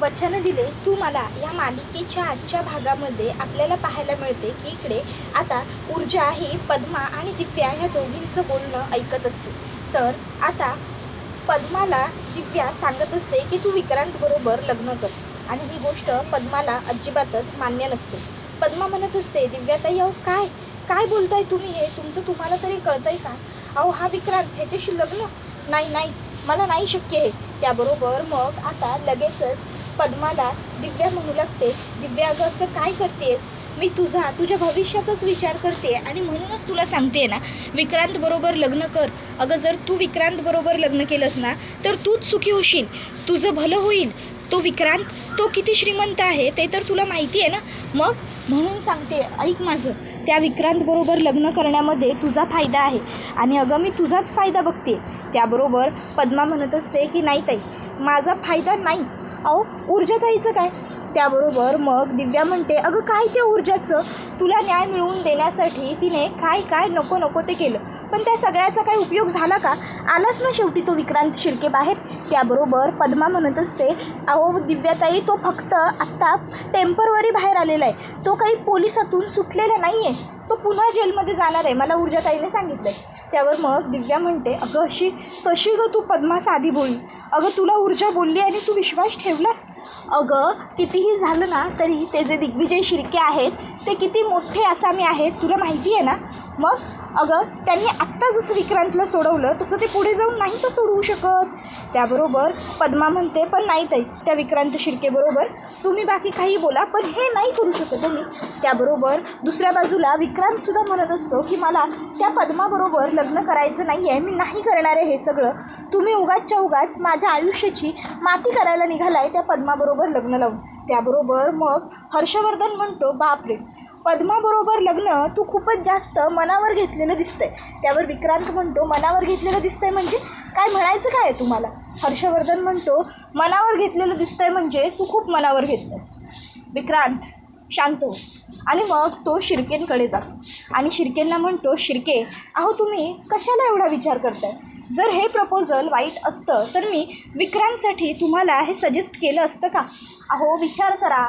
वचन दिले तू मला या मालिकेच्या आजच्या भागामध्ये आपल्याला पाहायला मिळते की इकडे आता ऊर्जा ही पद्मा आणि दिव्या ह्या दोघींचं बोलणं ऐकत असते. तर आता पद्माला दिव्या सांगत असते की तू विक्रांतबरोबर लग्न कर आणि ही गोष्ट पद्माला अजिबातच मान्य नसते. पद्मा म्हणत असते दिव्याताई अहो काय काय बोलताय तुम्ही, हे तुमचं तुम्हाला तरी कळतंय का? अहो हा विक्रांत ह्याच्याशी लग्न नाही नाही मला नाही शक्य आहे. त्याबरोबर मग आता लगेचच पद्माला दिव्या म्हणू लागते दिव्या अगं असं काय करतेस, मी तुझ्या भविष्याचाच विचार करते आणि म्हणूनच तुला सांगते ना विक्रांत बरोबर लग्न कर. अगं जर तू विक्रांत बरोबर लग्न केलंस ना तर तूच सुखी होशील, तुझं भलं होईल. तो विक्रांत तो किती श्रीमंत आहे ते तर तुला माहिती आहे ना, मग म्हणून सांगते ऐक माझं, त्या विक्रांत बरोबर लग्न करण्यामध्ये तुझा फायदा आहे आणि अगं मी तुझाच फायदा बघते. त्याबरोबर पद्मा म्हणत असते की नाही ताई माझा फायदा नाही, अहो ऊर्जाताईचं काय? त्याबरोबर मग दिव्या म्हणते अगं काय त्या ऊर्जाचं, तुला न्याय मिळवून देण्यासाठी तिने काय काय नको नको ते केलं, पण त्या सगळ्याचा काही उपयोग झाला का? आलाच ना शेवटी तो विक्रांत शिर्के बाहेर. त्याबरोबर पद्मा म्हणत असते अहो दिव्याताई तो फक्त आत्ता टेम्परवरी बाहेर आलेला आहे, तो काही पोलिसातून सुटलेला नाही आहे, तो पुन्हा जेलमध्ये जाणार आहे, मला ऊर्जाताईने सांगितलं आहे. त्यावर मग दिव्या म्हणते अगं अशी कशी गं तू पद्मा साधी बोली, अगं तुला ऊर्जा बोलली आणि तू विश्वास ठेवलास? अगं कितीही झालं ना तरी ते जे दिग्विजय शिर्के आहेत ते किती मोठे आसामी आहेत तुला माहिती आहे ना. मग अगं त्यांनी आत्ता जसं विक्रांतला सोडवलं तसं ते पुढे जाऊन नाही तर सोडवू शकत. त्याबरोबर पद्मा म्हणते पण नाही ताई त्या विक्रांत शिर्केबरोबर तुम्ही बाकी काही बोला पण हे नाही करू शकत मी. त्याबरोबर दुसऱ्या बाजूला विक्रांतसुद्धा म्हणत असतो की मला त्या पद्माबरोबर लग्न करायचं नाही आहे, मी नाही करणार आहे हे सगळं, तुम्ही उगाचच्या उगाच माझ्या आयुष्याची माती करायला निघाला आहे त्या पद्माबरोबर लग्न लावून. त्याबरोबर मग हर्षवर्धन म्हणतो बापरे पद्माबरोबर लग्न तू खूपच जास्त मनावर घेतलेलं दिसतंय. त्यावर विक्रांत म्हणतो मनावर घेतलेलं दिसतंय म्हणजे काय म्हणायचं काय आहे तुम्हाला? हर्षवर्धन म्हणतो मनावर घेतलेलं दिसतंय म्हणजे तू खूप मनावर घेतलंस. विक्रांत शांत हो. आणि मग तो शिर्केंकडे जातो आणि शिर्केंना म्हणतो शिर्के अहो तुम्ही कशाला एवढा विचार करताय, जर हे प्रपोजल वाईट असतं तर मी विक्रांतसाठी तुम्हाला हे सजेस्ट केलं असतं का? अहो विचार करा.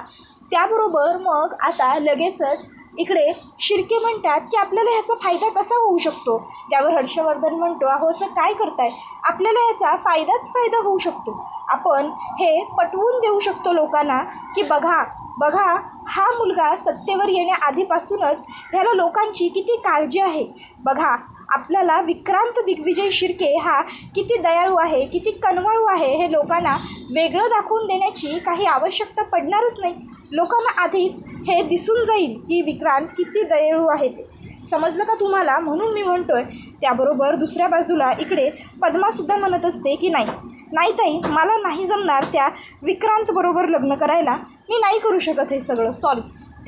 त्याबरोबर मग आता लगेचच इकडे शिर्के म्हणतात की आपल्याला ह्याचा फायदा कसा होऊ शकतो. त्यावर हर्षवर्धन म्हणतो अहो असं काय करताय, आपल्याला ह्याचा फायदाच फायदा होऊ शकतो, आपण हे पटवून देऊ शकतो लोकांना की बघा बघा हा मुलगा सत्तेवर येण्याआधीपासूनच ह्याला लोकांची किती काळजी आहे, बघा आपल्याला विक्रांत दिग्विजय शिर्के हा किती दयाळू आहे किती कनवाळू आहे हे लोकांना वेगळं दाखवून देण्याची काही आवश्यकता पडणारच नाही. लोकांना आधीच हे दिसून जाईल की विक्रांत किती दयाळू आहे ते. समजलं का तुम्हाला? म्हणून मी म्हणतोय. त्याबरोबर दुसऱ्या बाजूला इकडे पद्मासुद्धा म्हणत असते की नाही ताई मला नाही जमणार त्या विक्रांतबरोबर लग्न करायला, मी नाही करू शकत हे सगळं, सॉरी.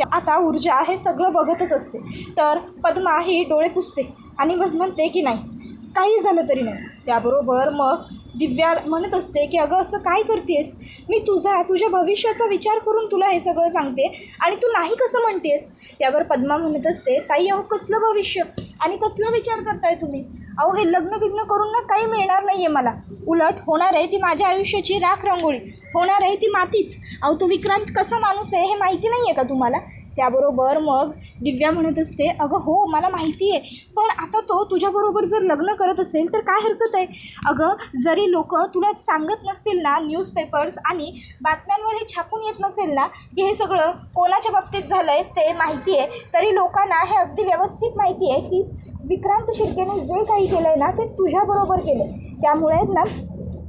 आता ऊर्जा हे सगळं बघतच असते तर पद्मा ही डोळे पुसते आणि बस म्हणते की नाही काही झालं तरी नाही. त्याबरोबर मग दिव्या म्हणत असते की अगं असं काय करतेस, मी तुझ्या भविष्याचा विचार करून तुला हे सगळं सांगते आणि तू नाही कसं म्हणतेस. त्यावर पद्मा म्हणत असते ताई अहो कसलं भविष्य आणि कसला विचार करताय तुम्ही, अहो हे लग्न बिग्न करून ना काही मिळणार नाही आहे मला, उलट होणार आहे ती माझ्या आयुष्याची राख रांगोळी, होणार आहे ती मातीच. अहो तो विक्रांत कसा माणूस आहे हे माहिती नाही आहे का तुम्हाला? त्याबरोबर मग दिव्या म्हणत असते अगं हो मला माहिती आहे, पण आता तो तुझ्याबरोबर जर लग्न करत असेल तर काय हरकत आहे? अगं जरी लोक तुला सांगत नसतील ना, न्यूजपेपर्स आणि बातम्यांवर हे छापून येत नसेल ना की हे सगळं कोणाच्या बाबतीत झालं आहे ते माहिती आहे, तरी लोकांना हे अगदी व्यवस्थित माहिती आहे की विक्रांत शिर्केने जे काही केलं आहे ना ते तुझ्याबरोबर केलं आहे. त्यामुळे ना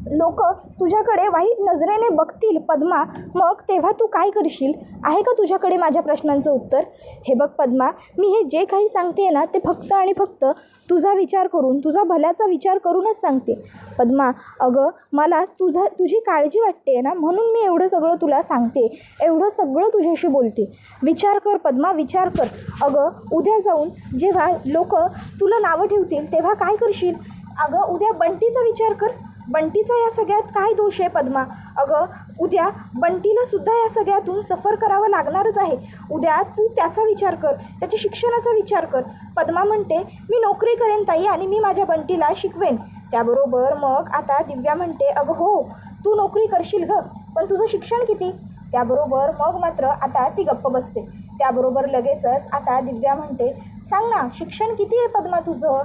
लोक तुझ्याकडे वाईट नजरेने बघतील पद्मा, मग तेव्हा तू काय करशील? आहे का तुझ्याकडे माझ्या प्रश्नांचं उत्तर? हे बघ पद्मा, मी हे जे काही सांगते ना ते फक्त आणि फक्त तुझा विचार करून, तुझा भल्याचा विचार करूनच सांगते. पद्मा अगं मला तुझी काळजी वाटते ना म्हणून मी एवढं सगळं तुला सांगते, एवढं सगळं तुझ्याशी बोलते. विचार कर पद्मा, विचार कर. अगं उद्या जाऊन जेव्हा लोक तुला नावं ठेवतील तेव्हा काय करशील? अगं उद्या बंटीचा विचार कर, बंटीचा या सगळ्यात काय दोष आहे पद्मा? अगं उद्या बंटीला सुद्धा या सगळ्यातून सफर करावं लागणारच आहे. उद्या तू त्याचा विचार कर, त्याच्या शिक्षणाचा विचार कर. पद्मा म्हणते मी नोकरी करेन ताई आणि मी माझ्या बंटीला शिकवेन. त्याबरोबर मग आता दिव्या म्हणते अगं हो तू नोकरी करशील गं, पण तुझं शिक्षण किती? त्याबरोबर मग मात्र आता ती गप्प बसते. त्याबरोबर लगेचच आता दिव्या म्हणते, सांग ना, शिक्षण किती आहे पद्मा तुझं?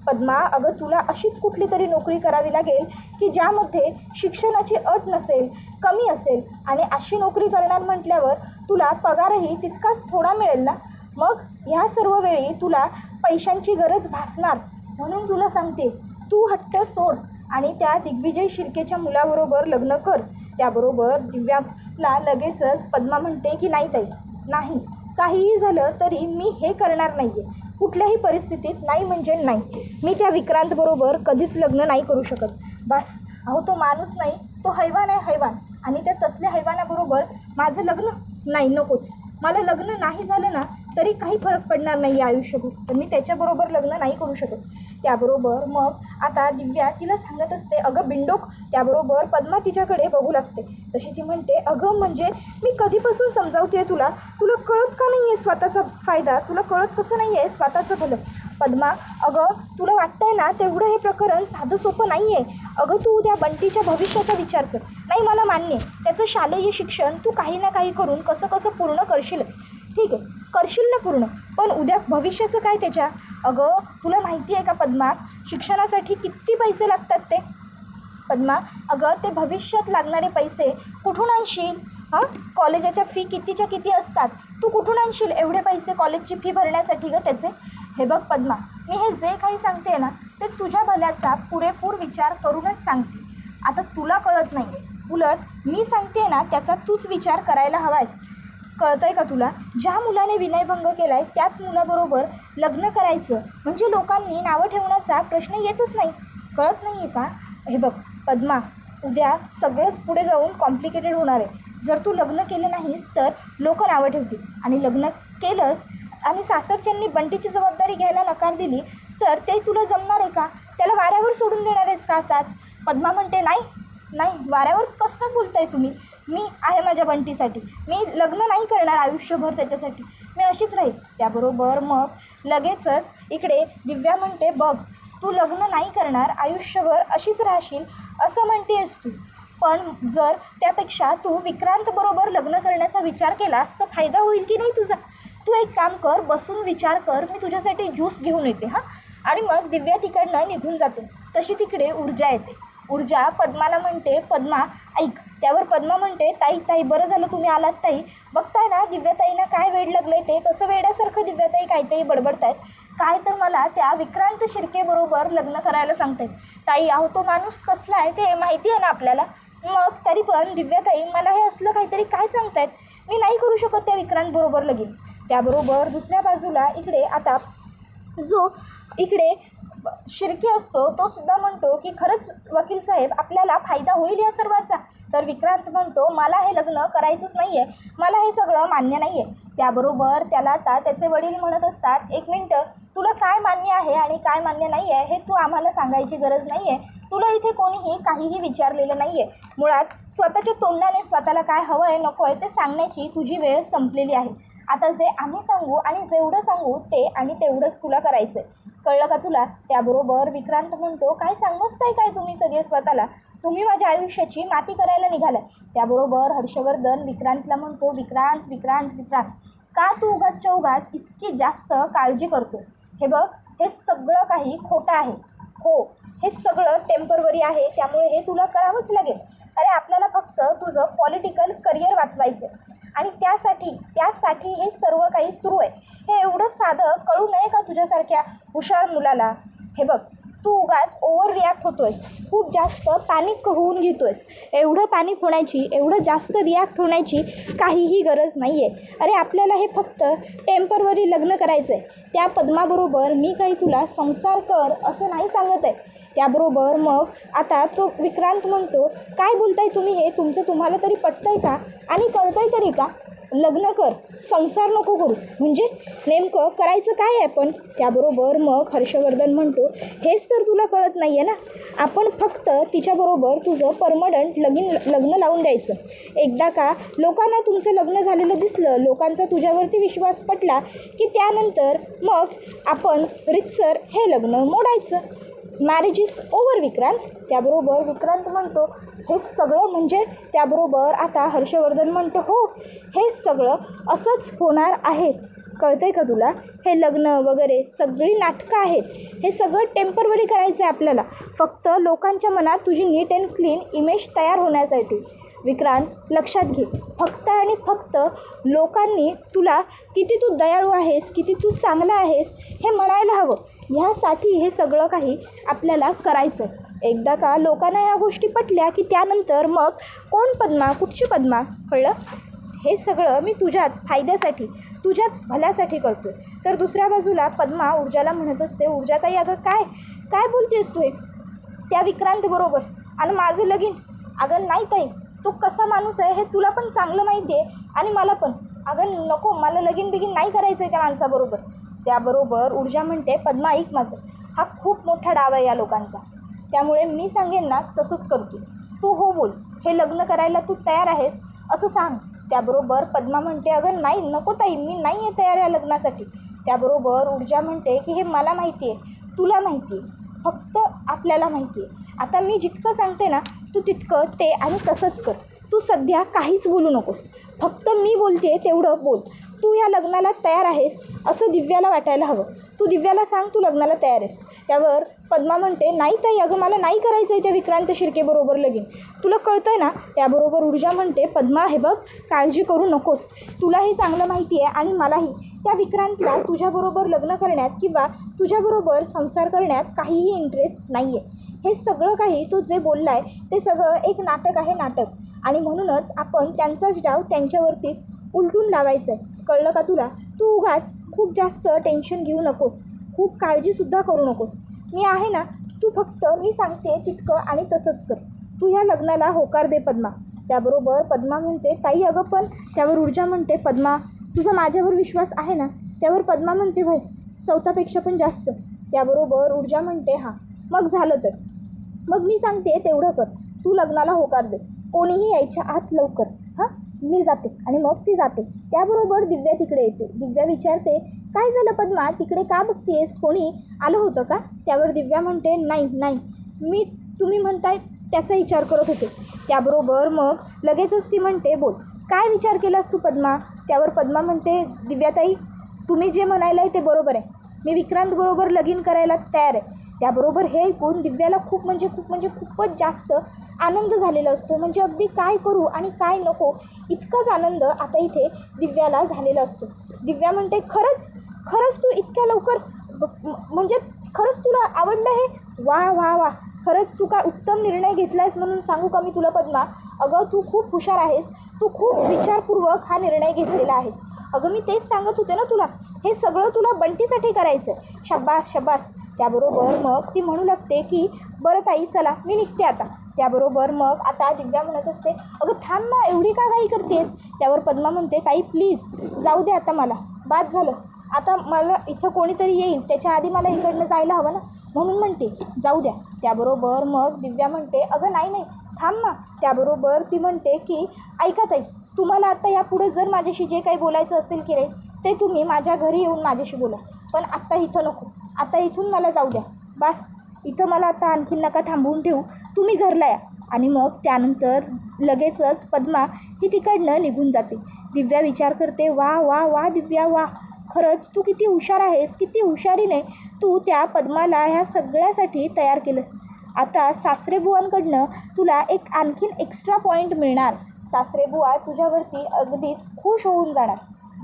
पद्मा, अगं तुला अशीच कुठली तरी नोकरी करावी लागेल की ज्यामध्ये शिक्षणाची अट नसेल, कमी असेल, आणि अशी नोकरी करणार म्हटल्यावर तुला पगारही तितकाच थोडा मिळेल ना. मग ह्या सर्व वेळी तुला पैशांची गरज भासणार. म्हणून तुला सांगते, तू हट्ट सोड आणि त्या दिग्विजय शिर्केच्या मुलाबरोबर लग्न कर. त्याबरोबर दिव्याला लगेचच पद्मा म्हणते की नाही ताई, नाही, काहीही झालं तरी मी हे करणार नाही आहे. कुठल्याही परिस्थितीत नाही म्हणजे नाही. मी त्या विक्रांतबरोबर कधीच लग्न नाही करू शकत. बस. अहो, तो माणूस नाही, तो हैवान आहे, हैवान. आणि त्या तसल्या हैवानाबरोबर माझं लग्न नाही, नकोच. मला लग्न नाही झालं ना तरी काही फरक पडणार नाही आयुष्यभर, तर मी त्याच्याबरोबर लग्न नाही करू शकत. त्याबरोबर मग आता दिव्या तिला सांगत असते, अगं बिंडोक. त्याबरोबर पद्मा तिच्याकडे बघू लागते. तशी ती म्हणते, अगं म्हणजे मी कधीपासून समजावते तुला, तुला कळत का नाही आहे स्वतःचा फायदा? तुला कळत कसं नाही आहे स्वतःचं भलं? पद्मा, अगं तुला वाटतंय ना तेवढं हे प्रकरण साधं सोपं नाही आहे. अगं तू उद्या बंटीच्या भविष्याचा विचार कर. नाही, मला मान्य आहे त्याचं शालेय शिक्षण तू काही ना काही करून कसं कसं पूर्ण करशीलच. ठीक आहे, करशील ना पूर्ण, पण उद्या भविष्याचं काय त्याच्या? अगं तुला माहिती आहे का पद्मा, शिक्षणासाठी किती पैसे लागतात ते? पद्मा, अगं ते भविष्यात लागणारे पैसे कुठून आणशील? हां, कॉलेजाच्या फी कितीच्या किती असतात, तू कुठून आणशील एवढे पैसे कॉलेजची फी भरण्यासाठी गं त्याचे? हे बघ पद्मा, मी हे जे काही सांगते ना ते तुझ्या भल्याचा पुरेपूर विचार करूनच सांगते. आता तुला कळत नाही आहे, उलट मी सांगते ना त्याचा तूच विचार करायला हवायस. कळतं आहे का तुला? ज्या मुलाने विनयभंग केला आहे त्याच मुलाबरोबर लग्न करायचं म्हणजे लोकांनी नावं ठेवण्याचा प्रश्न येतच नाही. कळत नाही आहे का? हे बघ पद्मा, उद्या सगळंच पुढे जाऊन कॉम्प्लिकेटेड होणार आहे. जर तू लग्न केलं नाहीस तर लोक नावं ठेवतील, आणि लग्न केलंस आणि सासरच्यांनी बंटीची जबाबदारी घ्यायला नकार दिली तर ते तुला जमणार आहे का? त्याला वाऱ्यावर सोडून देणार आहेस का असाच? पद्मा म्हणते, नाही नाही, वाऱ्यावर कसं बोलताय तुम्ही? मी आहे माझ्या बंटीसाठी, मी लग्न नाही करणार आयुष्यभर त्याच्यासाठी, मी अशीच राहील. त्याबरोबर मग लगेचच इकडे दिव्या म्हणते, बघ तू लग्न नाही करणार, आयुष्यभर अशीच राहशील असं म्हणतेस तू, पण जर त्यापेक्षा तू विक्रांतबरोबर लग्न करण्याचा विचार केलास तर फायदा होईल की नाही तुझा? तू एक काम कर, बसून विचार कर, मी तुझ्यासाठी ज्यूस घेऊन येते हां. आणि मग दिव्या तिकडनं निघून जाते. तशी तिकडे ऊर्जा येते. ऊर्जा पद्माला म्हणते, पद्मा ऐक. त्यावर पद्मा म्हणते, ताई ताई, बरं झालं तुम्ही आलात ताई. बघताय ना दिव्याताईंना काय वेड लागलंय, ते कसं वेड्यासारखं दिव्याताई काहीतरी बडबडतायत. काय तर मला त्या विक्रांत शिर्केबरोबर लग्न करायला सांगतायत. ताई, अहो तो माणूस कसला आहे ते माहिती आहे ना आपल्याला. मग तरी पण दिव्याताई मला हे असलं काहीतरी काय सांगतायत, मी नाही करू शकत त्या विक्रांतबरोबर लगीन. त्याबरोबर दुसऱ्या बाजूला इकडे आता जो इकडे शिर्के असतो तो सुद्धा म्हणतो की खरंच वकील साहेब आपल्याला फायदा होईल या सर्वाचा. तर विक्रांत म्हणतो, मला हे लग्न करायचंच नाही आहे, मला हे सगळं मान्य नाही आहे. त्याबरोबर त्याला आता त्याचे वडील म्हणत असतात, एक मिनटं, तुला काय मान्य आहे आणि काय मान्य नाही आहे हे तू आम्हाला सांगायची गरज नाही आहे. तुला इथे कोणीही काहीही विचारलेलं नाही आहे. मुळात स्वतःच्या तोंडाने स्वतःला काय हवं आहे नको आहे ते सांगण्याची तुझी वेळ संपलेली आहे. आता जे आम्ही सांगू आणि जेवढं सांगू ते आणि तेवढंच तुला करायचं आहे, कळलं का तुला? त्याबरोबर विक्रांत म्हणतो, काय समजताय काय तुम्ही सगळे स्वतःला? तुम्ही माझ्या आयुष्याची माती करायला निघालाय. त्याबरोबर हर्षवर्धन विक्रांतला म्हणतो, विक्रांत विक्रांत विक्रांत, का तू उगाचच्या उगाच इतकी जास्त काळजी करतो? हे बघ, हे सगळं काही खोटं आहे. हो, हे सगळं टेम्परवरी आहे, त्यामुळे हे तुला करावंच लागेल. अरे आपल्याला फक्त तुझं पॉलिटिकल करिअर वाचवायचं आणि त्यासाठी हे सर्व काही सुरू आहे. हे एवढं साधं कळू नये का तुझ्यासारख्या हुशार मुलाला? हे बघ, तू उगाच ओव्हर रिॲक्ट होतोयस, खूप जास्त पॅनिक होऊन घेतोयस. एवढं पॅनिक होण्याची, एवढं जास्त रिॲक्ट होण्याची काहीही गरज नाही आहे. अरे आपल्याला हे फक्त टेम्परवरी लग्न करायचं आहे. त्या पद्माबरोबर मी काही तुला संसार कर असं नाही सांगत आहे. त्याबरोबर मग आता तो विक्रांत म्हणतो, काय बोलताय तुम्ही? हे तुमचं तुम्हाला तरी पटतंय का आणि कळतंय तरी का? लग्न कर, संसार नको करू, म्हणजे नेमकं करायचं काय आहे पण? त्याबरोबर मग हर्षवर्धन म्हणतो, हेच तर तुला कळत नाही आहे ना, आपण फक्त तिच्याबरोबर तुझं परमनंट लग्न लावून द्यायचं. एकदा का लोकांना तुमचं लग्न झालेलं दिसलं, लोकांचा तुझ्यावरती विश्वास पटला की त्यानंतर मग आपण रीतसर हे लग्न मोडायचं. Marriage is over Vikrant. त्याबरोबर विक्रांत म्हणतो हे सगळं म्हणजे, त्याबरोबर आता हर्षवर्धन म्हणतो हो हे सगळं असंच होणार आहे. कळतंय का तुला? हे लग्न वगैरे सगळी नाटकं आहेत. हे सगळं टेम्पररी करायचं आहे आपल्याला, फक्त लोकांच्या मनात तुझी नीट अँड क्लीन इमेज तयार होण्यासाठी. विक्रांत लक्षात घे, फक्त आणि फक्त लोकांनी तुला किती तू दयाळू आहेस, किती तू चांगला आहेस हे म्हणायला हवं. ह्यासाठी हे सगळं काही आपल्याला करायचं. एकदा का लोकांना ह्या गोष्टी पटल्या की त्यानंतर मग कोण पद्मा, कुठची पद्मा, कळलं? हे सगळं मी तुझ्याच फायद्यासाठी, तुझ्याच भल्यासाठी करतो. तर दुसऱ्या बाजूला पद्मा ऊर्जाला म्हणत असते, ऊर्जाताई अगं काय काय बोलतेस तू हे त्या विक्रांत बरोबर आणि माझं लगीन? अगं नाही ताई, तो कसा माणूस आहे हे तुला पण चांगलं माहिती आहे आणि मला पण. अगं नको, मला लगीन बिगीन नाही करायचं आहे त्या माणसाबरोबर. त्याबरोबर ऊर्जा म्हणते पद्मा ऐक माझं, हा खूप मोठा डाव आहे या लोकांचा, त्यामुळे मी सांगेन ना तसंच करतो. तू हो बोल, हे लग्न करायला तू तयार आहेस असं सांग. त्याबरोबर पद्मा म्हणते अगं नाही नको ताई, मी नाही आहे तयार या लग्नासाठी. त्याबरोबर ऊर्जा म्हणते की हे मला माहिती आहे, तुला माहिती आहे, फक्त आपल्याला माहिती आहे. आता मी जितकं सांगते ना तू तितकं ते आणि तसंच कर. तू सध्या काहीच बोलू नकोस, फक्त मी बोलते तेवढं बोल. तू या लग्नाला तयार आहेस असं दिव्याला वाटायला हवं. तू दिव्याला सांग तू लग्नाला तयार आहेस. त्यावर पद्मा म्हणते नाही ताई, अगं मला नाही करायचं आहे त्या विक्रांत शिर्केबरोबर लगीन, तुला कळतं आहे ना. त्याबरोबर ऊर्जा म्हणते पद्मा हे बघ, काळजी करू नकोस, तुलाही चांगलं माहिती आहे आणि मलाही त्या विक्रांतला तुझ्याबरोबर लग्न करण्यात किंवा तुझ्याबरोबर संसार करण्यात काहीही इंटरेस्ट नाही आहे. हे सगळं काही तू जे बोलला आहे ते सगळं एक नाटक आहे, नाटक. आणि म्हणूनच आपण त्यांचाच डाव त्यांच्यावरतीच उलटून लावायचं आहे. कळलं का तुला? तू उगाच खूप जास्त टेन्शन घेऊ नकोस, खूप काळजीसुद्धा करू नकोस. मी आहे ना, तू फक्त मी सांगते तितकं आणि तसंच कर. तू या लग्नाला होकार दे पद्मा. त्याबरोबर पद्मा म्हणते ताई अगं पण. त्यावर ऊर्जा म्हणते पद्मा तुझा माझ्यावर विश्वास आहे ना. त्यावर पद्मा म्हणते होय, 14पेक्षा पण जास्त. त्याबरोबर ऊर्जा म्हणते हां मग झालं तर, मग मी सांगते तेवढं कर. तू लग्नाला होकार दे, कोणीही यायच्या आत लवकर. हां मी जाते. आणि मग ती जाते. त्याबरोबर दिव्या तिकडे येते. दिव्या विचारते काय झालं पद्मा, तिकडे का बघतेस, कोणी आलं होतं का? त्यावर दिव्या म्हणते नाही नाही, मी तुम्ही म्हणताय त्याचा विचार करत होते. त्याबरोबर मग लगेचच ती म्हणते बोल काय विचार केलास तू पद्मा? त्यावर पद्मा म्हणते दिव्याताई तुम्ही जे म्हणायला आहे ते बरोबर आहे, मी विक्रांतबरोबर लगीन करायला तयार आहे. त्याबरोबर हे ऐकून दिव्याला खूपच जास्त आनंद झालेला असतो. म्हणजे अगदी काय करू आणि काय नको इतकाच आनंद आता इथे दिव्याला झालेला असतो. दिव्या म्हणते खरंच तू इतक्या लवकर म्हणजे खरंच तुला आवडलं हे? वा वा वा, खरंच तू का उत्तम निर्णय घेतला आहेस म्हणून सांगू का मी तुला पद्मा? अगं तू खूप हुशार आहेस, तू खूप विचारपूर्वक हा निर्णय घेतलेला आहेस. अगं मी तेच सांगत होते ना तुला, हे सगळं तुला बंटीसाठी करायचं आहे. शाबास शाबास. त्याबरोबर मग ती म्हणू लागते की बरं ताई चला मी निघते आता. त्याबरोबर मग आता दिव्या म्हणत असते अगं थांब ना, एवढी का घाई करतेस? त्यावर पद्मा म्हणते ताई प्लीज जाऊ दे आता, मला बाद झालं आता, मला इथं कोणीतरी येईल त्याच्या आधी मला इकडनं जायला हवं ना, म्हणून म्हणते जाऊ द्या. त्याबरोबर मग दिव्या म्हणते अगं नाही थांब ना. त्याबरोबर ती म्हणते की ऐका ताई, तुम्हाला आता यापुढे जर माझ्याशी जे काही बोलायचं असेल की रे ते तुम्ही माझ्या घरी येऊन माझ्याशी बोला, पण आत्ता इथं नको, आता इथून मला जाऊ द्या बस. इथं मला आता आणखीन नका थांबवून ठेवू, तुम्ही घरला या. आणि मग त्यानंतर लगेचच पद्मा ही तिकडनं निघून जाते. दिव्या विचार करते वा वा वा दिव्या वा, खरंच तू किती हुशार आहेस, किती हुशारीने तू त्या पद्माला ह्या सगळ्यासाठी तयार केलंस. आता सासरेबुवांकडनं तुला एक आणखीन एक्स्ट्रा पॉईंट मिळणार. सासरेबुवा तुझ्यावरती अगदीच खुश होऊन जाणार.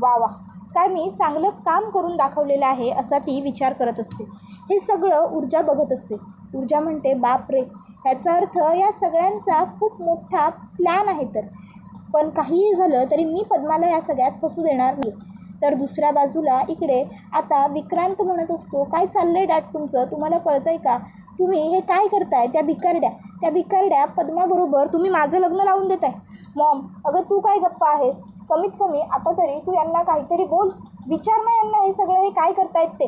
वा वा, काय मी चांगलं काम करून दाखवलेलं आहे असा ती विचार करत असते. हे सगळं ऊर्जा बघत असते. ऊर्जा म्हणते बाप रे, ह्याचा अर्थ या सगळ्यांचा खूप मोठा प्लॅन आहे. तर पण काहीही झालं तरी मी पद्माला या सगळ्यात फसू देणार नाही. तर दुसऱ्या बाजूला इकडे आता विक्रांत म्हणत असतो काय चाललंय डॅड तुमचं, तुम्हाला कळतं आहे का, तुम्ही हे काय करताय? त्या भिकारड्या पद्माबरोबर तुम्ही माझं लग्न लावून देताय. मॉम अगं तू काय गप्पा आहेस, कमीत कमी आता तरी तू यांना काहीतरी बोल, विचार ना यांना हे सगळं हे काय करतायत ते.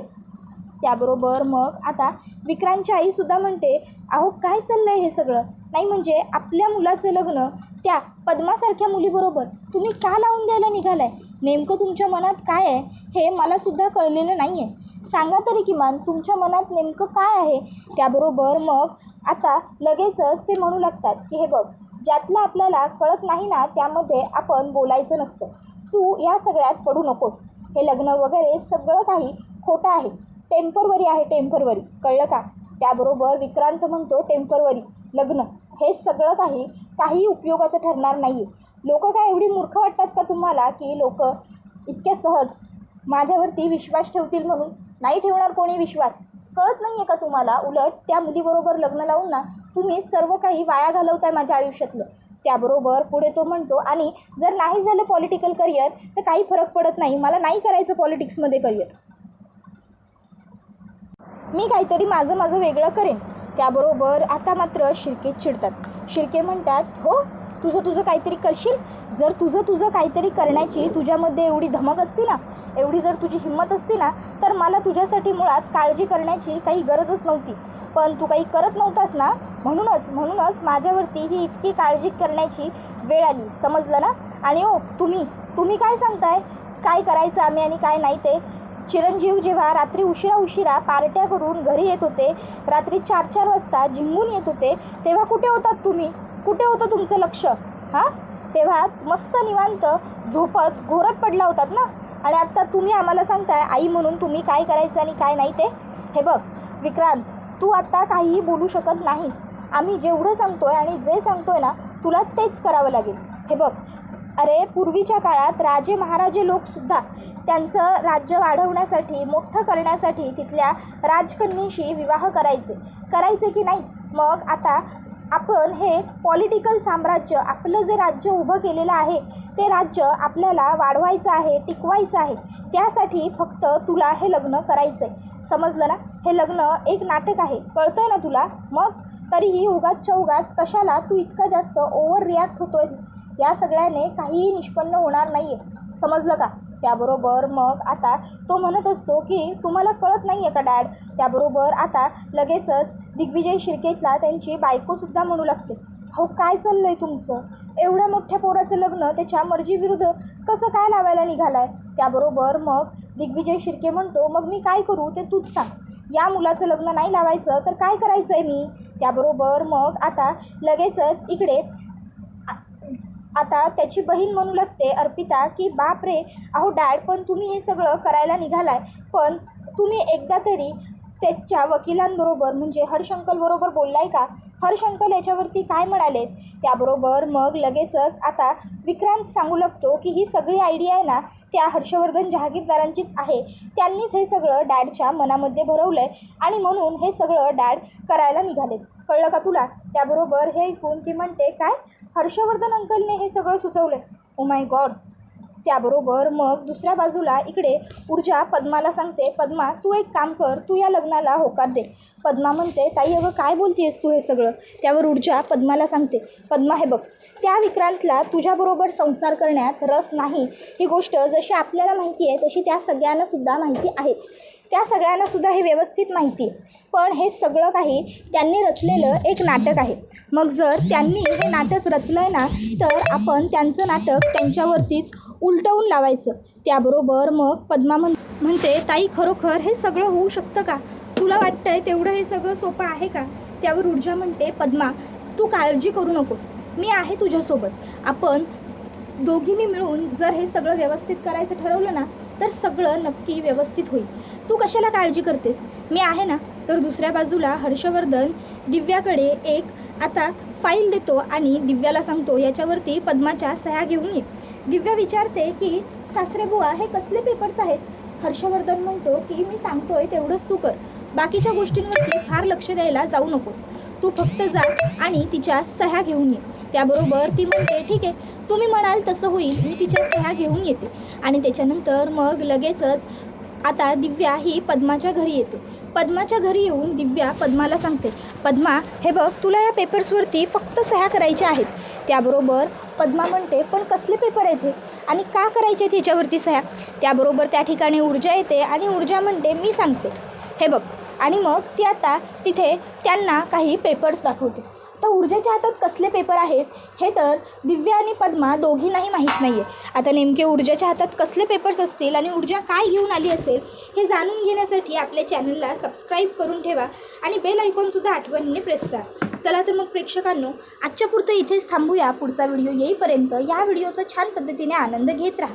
त्याबरोबर मग आता विक्रांतची आईसुद्धा म्हणते अहो काय चाललं आहे हे सगळं, नाही म्हणजे आपल्या मुलाचं लग्न त्या पद्मासारख्या मुलीबरोबर तुम्ही का लावून द्यायला निघालाय? नेमकं तुमच्या मनात काय आहे हे मलासुद्धा कळलेलं नाही आहे. सांगा तरी किमान तुमच्या मनात नेमकं काय आहे. त्याबरोबर मग आता लगेचच ते म्हणू लागतात की हे बघ, ज्यातलं आपल्याला कळत नाही ना त्यामध्ये आपण बोलायचं नसतं. तू या सगळ्यात पडू नकोस. हे लग्न वगैरे सगळं काही खोटं आहे, टेम्परवरी आहे, टेम्परवरी, कळलं का. त्याबरोबर विक्रांत म्हणतो टेम्परवरी लग्न हे सगळं काही उपयोगाचं ठरणार नाही आहे. लोक काय एवढी मूर्ख वाटतात का तुम्हाला की लोक इतक्या सहज माझ्यावरती विश्वास ठेवतील म्हणून. नाही ठेवणार कोणी विश्वास. कळत नाही आहे का तुम्हाला. उलट त्या मुलीबरोबर लग्न लावून ना तुम्ही सर्व काही वाया घालवताय माझ्या आयुष्यातलं. त्याबरोबर पुढे तो म्हणतो आणि जर नाही झालं पॉलिटिकल करिअर तर काही फरक पडत नाही, मला नाही करायचं पॉलिटिक्समध्ये करिअर, मी काहीतरी माझं वेगळं करेन. त्याबरोबर आता मात्र शिर्के चिडतात. शिर्के म्हणतात हो, तुझं काहीतरी करशील. जर तुझं काहीतरी करण्याची तुझ्यामध्ये एवढी धमक असती ना, एवढी जर तुझी हिंमत असती ना, तर मला तुझ्यासाठी मुळात काळजी करण्याची काही गरजच नव्हती. पण तू काही करत नव्हतास ना, म्हणूनच माझ्यावरती ही इतकी काळजी करण्याची वेळ आली, समजलं ना. आणि ओ तुम्ही काय सांगताय काय करायचं आम्ही आणि काय नाही ते. चिरंजीव जेव्हा रात्री उशिरा पार्ट्या करून घरी येत होते, रात्री 4-4 वाजता झिंगून येत होते, तेव्हा कुठे होतात तुम्ही. कुठे होतं तुमचं लक्ष. हां, तेव्हा मस्त निवांत झोपत घोरत पडला होतात ना. आणि आत्ता तुम्ही आम्हाला सांगताय आई म्हणून तुम्ही काय करायचं आणि काय नाही ते. हे बघ विक्रांत, तू आत्ता काहीही बोलू शकत नाहीस. आम्ही जेवढं सांगतोय आणि जे सांगतोय ना तुला तेच करावं लागेल. हे बघ, अरे पूर्वीच्या काळात राजे महाराजे लोकसुद्धा त्यांचं राज्य वाढवण्यासाठी, मोठं करण्यासाठी तिथल्या राजकन्येशी विवाह करायचे की नाही. मग आता आपण हे पॉलिटिकल साम्राज्य, आपलं जे राज्य उभं केलेलं आहे ते राज्य आपल्याला वाढवायचं आहे, टिकवायचं आहे. त्यासाठी फक्त तुला हे लग्न करायचं आहे, समजलं ना. हे लग्न एक नाटक आहे, कळतंय ना तुला. मग तरीही उगाच कशाला तू इतका जास्त ओव्हर रिॲक्ट होतोयस. या सगळ्याने काहीही निष्पन्न होणार नाही आहे, समजलं का. त्याबरोबर मग आता तो म्हणत असतो की तुम्हाला कळत नाही आहे का डॅड. त्याबरोबर आता लगेचच दिग्विजय शिर्केला त्यांची बायकोसुद्धा म्हणू लागते, हो काय चाललं आहे तुमचं. एवढ्या मोठ्या पोराचं लग्न त्याच्या मर्जीविरुद्ध कसं काय लावायला निघालाय. त्याबरोबर मग दिग्विजय शिर्के म्हणतो मग मी काय करू ते तूच सांग. या मुलाचं लग्न नाही लावायचं तर काय करायचं आहे मी. त्याबरोबर मग आता लगेचच इकडे आता त्याची बहीण म्हणू लागते अर्पिता की बाप रे, अहो डॅड पण तुम्ही हे सगळं करायला निघालाय, पण तुम्ही एकदा तरी त्याच्या वकिलांबरोबर म्हणजे हर्षंकलबरोबर बोललाय का. हर्षंकल याच्यावरती काय म्हणाले. त्याबरोबर मग लगेचच आता विक्रांत सांगू लागतो की ही सगळी आयडिया आहे ना त्या हर्षवर्धन जहागीरदारांचीच आहे. त्यांनीच हे सगळं डॅडच्या मनामध्ये भरवलं आहे आणि म्हणून हे सगळं डॅड करायला निघालेत, कळलं का तुला. त्याबरोबर हे ऐकून ती म्हणते काय, हर्षवर्धन अंकलने हे सगळं सुचवलं. Oh my God. त्याबरोबर मग दुसऱ्या बाजूला इकडे ऊर्जा पद्माला सांगते, पद्मा तू एक काम कर, तू या लग्नाला होकार दे. पद्मा म्हणते ताई अगं काय बोलतेस तू हे सगळं. त्यावर ऊर्जा पद्माला सांगते, पद्मा हे बघ, त्या विक्रांतला तुझ्याबरोबर संसार करण्यात रस नाही ही गोष्ट जशी आपल्याला माहिती आहे तशी त्या सगळ्यांनासुद्धा माहिती आहे. त्या सगळ्यांनासुद्धा हे व्यवस्थित माहिती आहे. पण हे सगळं काही त्यांनी रचलेलं एक नाटक आहे. मग जर त्यांनी हे नाटक रचलं आहे ना तर आपण त्यांचं नाटक त्यांच्यावरतीच उलटवून लावायचं. त्याबरोबर मग पद्मा म्हणते ताई खरोखर हे सगळं होऊ शकतं का. तुला वाटतंय तेवढं हे सगळं सोपं आहे का. त्यावर ऊर्जा म्हणते पद्मा तू काळजी करू नकोस, मी आहे तुझ्यासोबत. आपण दोघींनी मिळून जर हे सगळं व्यवस्थित करायचं ठरवलं ना तर सगळं नक्की व्यवस्थित होईल. तू कशाला काळजी करतेस, मी आहे ना. तर दुसऱ्या बाजूला हर्षवर्धन दिव्याकडे एक आता फाईल देतो आणि दिव्याला सांगतो याच्यावरती पद्माच्या सह्या घेऊन ये. दिव्या विचारते की सासरे बुवा हे कसले पेपर्स आहेत. हर्षवर्धन म्हणतो की मी सांगतोय तेवढंच तू कर, बाकीच्या गोष्टींवरती फार लक्ष द्यायला जाऊ नकोस. तू फक्त जा आणि तिच्या सह्या घेऊन ये. त्याबरोबर ती म्हणते ठीक आहे, तुम्ही म्हणाल तसं होईल, मी तिच्या सह्या घेऊन येते. आणि त्याच्यानंतर मग लगेचच आता दिव्या ही पद्माच्या घरी येते. पद्माच्या घरी येऊन दिव्या पद्माला सांगते, पद्मा हे बघ तुला या पेपर्सवरती फक्त सह्या करायच्या आहेत. त्याबरोबर पद्मा म्हणते पण कसले पेपर आहेत हे आणि का करायचे आहेत ह्याच्यावरती सह्या. त्याबरोबर त्या ठिकाणी ऊर्जा येते आणि ऊर्जा म्हणते मी सांगते हे बघ. आणि मग ती आता तिथे त्यांना काही पेपर्स दाखवते. आता ऊर्जाच्या हातात कसले पेपर आहेत हे तर दिव्या आणि पद्मा दोघींनाही माहीत नाही आहे. आता नेमके ऊर्जाच्या हातात कसले पेपर्स असतील आणि ऊर्जा काय घेऊन आली असेल हे जाणून घेण्यासाठी आपल्या चॅनलला सबस्क्राईब करून ठेवा आणि बेल आयकॉनसुद्धा आठवणीने प्रेस करा. चला तर मग प्रेक्षकांनो, आजच्या पुरतं इथेच थांबूया. पुढचा व्हिडिओ येईपर्यंत या व्हिडिओचा छान पद्धतीने आनंद घेत राहा.